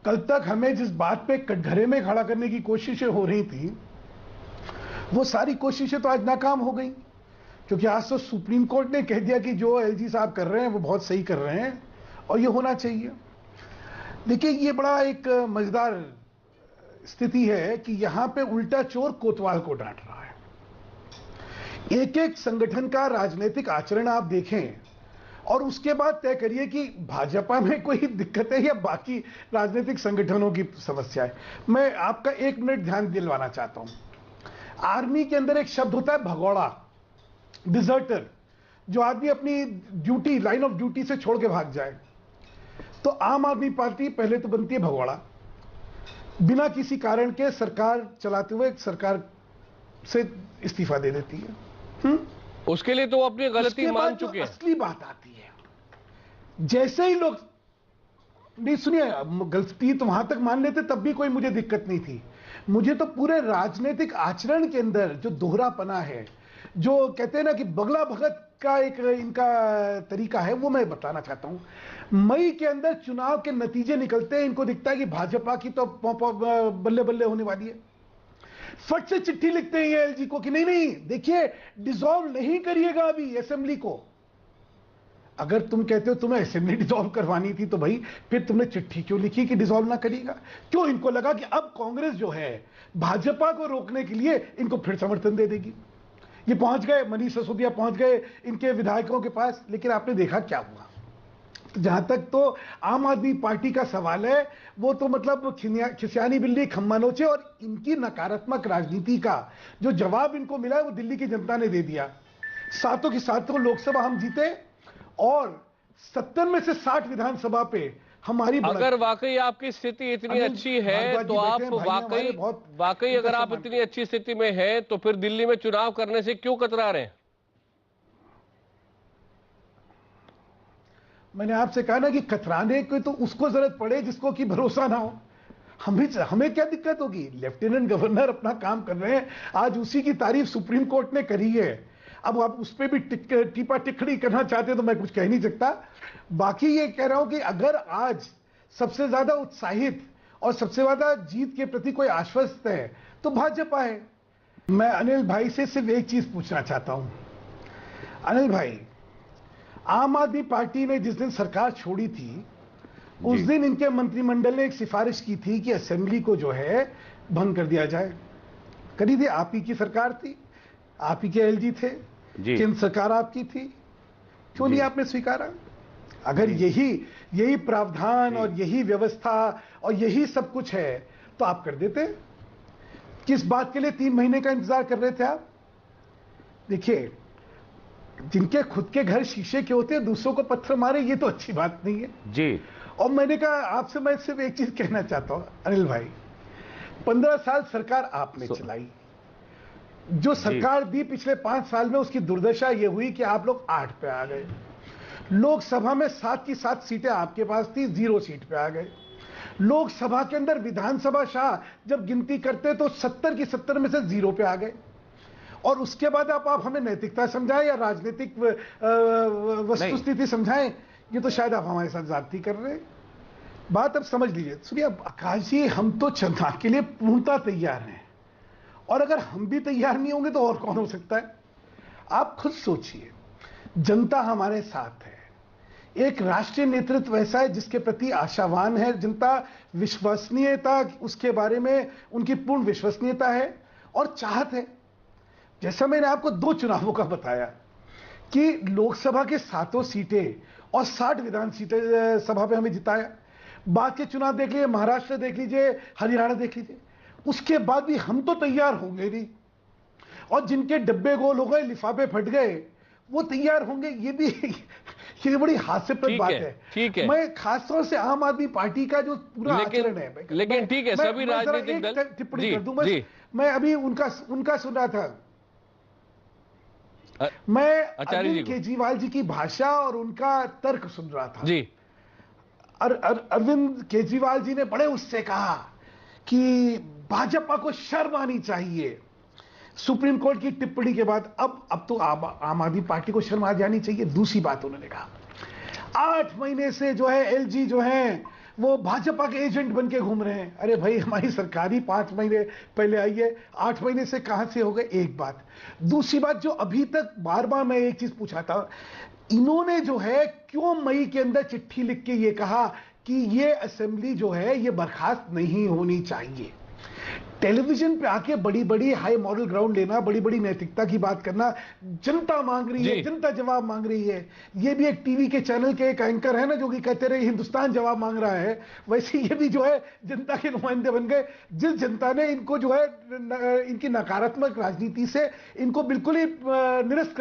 कल तक हमें जिस बात पे कटघरे में खड़ा करने की कोशिशें हो रही थी, वो सारी कोशिशें तो आज नाकाम हो गई, क्योंकि आज तो सुप्रीम कोर्ट ने कह दिया कि जो एलजी साहब कर रहे हैं वो बहुत सही कर रहे हैं और ये होना चाहिए। देखिए, ये बड़ा एक मजेदार स्थिति है कि यहां पे उल्टा चोर कोतवाल को डांट रहा है। एक एक संगठन का राजनीतिक आचरण आप देखें और उसके बाद तय करिए कि भाजपा में कोई दिक्कत है या बाकी राजनीतिक संगठनों की समस्या है। मैं आपका 1 मिनट ध्यान दिलवाना चाहता हूं। आर्मी के अंदर एक शब्द होता है भगौड़ा, डिजर्टर, जो आदमी अपनी ड्यूटी, लाइन ऑफ ड्यूटी से छोड़ के भाग जाए। तो आम आदमी पार्टी पहले तो बनती है भगौड़ा, बिना किसी कारण के सरकार चलाते हुए सरकार से इस्तीफा दे देती है। उसके लिए तो वो अपनी गलती मान चुके हैं। असली बात आती है, जैसे ही लोग, नहीं सुनिए, गलती तो वहां तक मान लेते तब भी कोई मुझे दिक्कत नहीं थी। मुझे तो पूरे राजनीतिक आचरण के अंदर जो दोहरापना है, जो कहते हैं ना कि बगला भगत का एक इनका तरीका है, वो मैं बताना चाहता हूं। मई के अंदर चुनाव के नतीजे निकलते हैं, इनको दिखता है कि भाजपा की तो बल्ले बल्ले होने वाली है। फट से चिट्ठी लिखते हैं ये एलजी को कि नहीं नहीं, देखिए डिसॉल्व नहीं करिएगा अभी असेंबली को। अगर तुम कहते हो तुम्हें असेंबली डिसॉल्व करवानी थी तो भाई फिर तुमने चिट्ठी क्यों लिखी कि डिसॉल्व ना करिएगा? क्यों इनको लगा कि अब कांग्रेस जो है भाजपा को रोकने के लिए इनको फिर समर्थन दे देगी? ये पहुंच गए, मनीष सिसोदिया पहुंच गए इनके विधायकों के पास, लेकिन आपने देखा क्या हुआ। तो जहां तक तो आम आदमी पार्टी का सवाल है, वो तो मतलब खिसियानी बिल्ली खम्मा नोचे, और इनकी नकारात्मक राजनीति का जो जवाब इनको मिला है वो दिल्ली की जनता ने दे दिया। सातों की सातों लोकसभा हम जीते और 70 में से 60 विधानसभा पे हमारी। अगर वाकई आपकी स्थिति इतनी अच्छी है तो आप वाकई अगर आप इतनी अच्छी स्थिति में हैं तो फिर दिल्ली में चुनाव करने से क्यों कतरा रहे हैं? मैंने आपसे कहा ना कि कतराने की तो उसको जरूरत पड़े जिसको कि भरोसा ना हो। हमें क्या दिक्कत होगी? लेफ्टिनेंट गवर्नर अपना काम कर रहे हैं, आज उसी की तारीफ सुप्रीम कोर्ट ने करी है। अब आप उस पर भी टीपा टिप्पणी करना चाहते हैं तो मैं कुछ कह नहीं सकता। बाकी ये कह रहा हूं कि अगर आज सबसे ज्यादा उत्साहित और सबसे ज्यादा जीत के प्रति कोई आश्वस्त है तो भाजपा है। मैं अनिल भाई से सिर्फ एक चीज पूछना चाहता हूं। अनिल भाई, आम आदमी पार्टी ने जिस दिन सरकार छोड़ी थी उस दिन इनके मंत्रिमंडल ने एक सिफारिश की थी कि असेंबली को जो है भंग कर दिया जाए। करी थी, आप ही की सरकार थी, आप ही के एलजी थे, केंद्र सरकार आपकी थी, क्यों नहीं आपने स्वीकारा? अगर यही प्रावधान और यही व्यवस्था और यही सब कुछ है तो आप कर देते। किस बात के लिए 3 महीने का इंतजार कर रहे थे आप? देखिए, जिनके खुद के घर शीशे के होते हैं दूसरों को पत्थर मारे, ये तो अच्छी बात नहीं है जी। और मैंने कहा आपसे, मैं सिर्फ एक चीज कहना चाहता हूं अनिल भाई, 15 साल सरकार आपने चलाई। जो सरकार दी पिछले 5 साल में उसकी दुर्दशा यह हुई कि आप लोग 8 पे आ गए। लोकसभा में 7 की 7 सीटें आपके पास थी, 0 सीट पे आ गए। लोकसभा के अंदर विधानसभा शाह जब गिनती करते तो 70 की 70 में से 0 पे आ गए। और उसके बाद आप हमें नैतिकता समझाएं या राजनीतिक वस्तुस्थिति समझाएं, ये तो शायद आप हमारे साथ ज्यादती कर रहे हैं। बात अब समझ लीजिए। सुनिए, आकाश जी, हम तो चुनाव के लिए पूर्णतः तैयार हैं, और अगर हम भी तैयार नहीं होंगे तो और कौन हो सकता है? आप खुद सोचिए, जनता हमारे साथ है, एक राष्ट्रीय नेतृत्व ऐसा है जिसके प्रति आशावान है जनता, विश्वसनीयता उसके बारे में उनकी पूर्ण विश्वसनीयता है और चाहत है। जैसा मैंने आपको 2 चुनावों का बताया कि लोकसभा के 7 सीटें और 60 विधान सीटें सभा पे हमें जिताया। बाकी चुनाव देख लीजिए, महाराष्ट्र देख लीजिए, हरियाणा देख लीजिए, उसके बाद भी हम तो तैयार होंगे नहीं। और जिनके डब्बे गोल हो गए, लिफाफे फट गए, वो तैयार होंगे, ये बड़ी हास्यप्रद बात है। ठीक है, मैं खासतौर से आम आदमी पार्टी का जो पूरा आचरण है, लेकिन ठीक है, सभी राजनीतिक दल टिप्पणी कर दूं बस। मैं अभी उनका सुन रहा था, मैं अरविंद केजरीवाल जी की भाषा और उनका तर्क सुन रहा था जी। अरविंद केजरीवाल जी ने बड़े उससे कहा कि भाजपा को शर्म आनी चाहिए सुप्रीम कोर्ट की टिप्पणी के बाद। अब तो आम आदमी पार्टी को शर्म आ जानी चाहिए। दूसरी बात उन्होंने कहा, 8 महीने से जो है एलजी जो है वो भाजपा के एजेंट बन के घूम रहे हैं। अरे भाई, हमारी सरकार ही 5 महीने पहले आई है, 8 महीने से कहां से हो गए? एक बात। दूसरी बात, जो अभी तक बार बार मैं एक चीज पूछा था, इन्होंने जो है क्यों मई के अंदर चिट्ठी लिख के ये कहा कि ये असेंबली जो है ये बर्खास्त नहीं होनी चाहिए? टेलीविजन पे आके बड़ी बड़ी हाई मॉरल ग्राउंड लेना, बड़ी बड़ी नैतिकता की बात करना, जनता मांग रही है, जनता जवाब मांग रही है। ये भी एक टीवी के चैनल के एक एंकर है ना, जो कि कहते रहे हिंदुस्तान जवाब मांग रहा है, वैसे ये भी जो है जनता के नुमाइंदे बन गए। जिस जनता ने इनको जो है इनकी नकारात्मक राजनीति से इनको बिल्कुल ही निरस्त